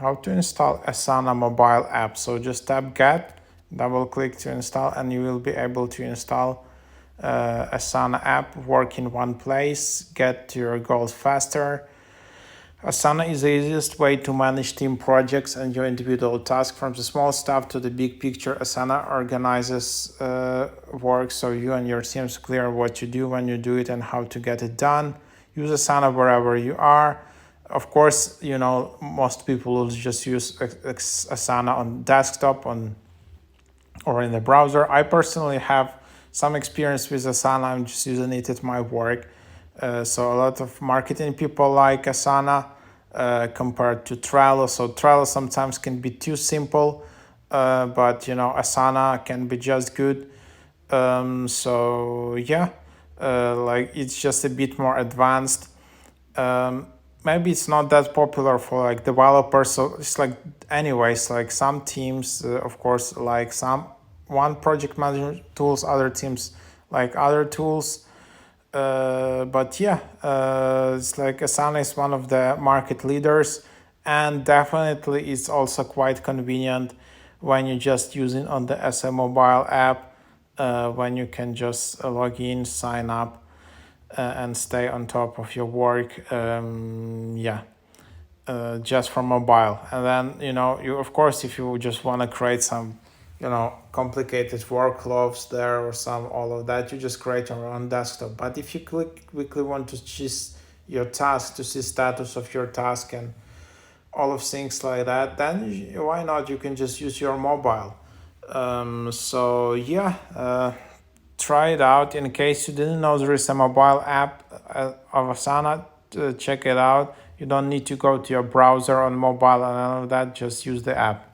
how to install Asana mobile app. So just tap get, double click to install, and you will be able to install Asana app, work in one place, get to your goals faster. Asana is the easiest way to manage team projects and your individual tasks, from the small stuff to the big picture. Asana organizes work so you and your teams clear what you do, when you do it, and how to get it done. Use Asana wherever you are. Of course, most people will just use Asana on desktop or in the browser. I personally have some experience with Asana. I'm just using it at my work. So a lot of marketing people like Asana compared to Trello. So Trello sometimes can be too simple, but Asana can be just good. So yeah, like it's just a bit more advanced. Maybe it's not that popular for like developers. So it's like, anyways, like some teams, of course, like one project management tools, other teams like other tools. But yeah, it's like Asana is one of the market leaders, and definitely it's also quite convenient when you just using on the SA mobile app, when you can just log in, sign up, and stay on top of your work. Just from mobile. And then you, of course, if you just want to create some complicated workflows there or some all of that, you just create your own desktop. But if you quickly want to choose your task, to see status of your task and all of things like that, then why not, you can just use your mobile. So yeah, try it out. In case you didn't know, there is a mobile app of Asana. Check it out. You don't need to go to your browser on mobile and all of that, just use the app.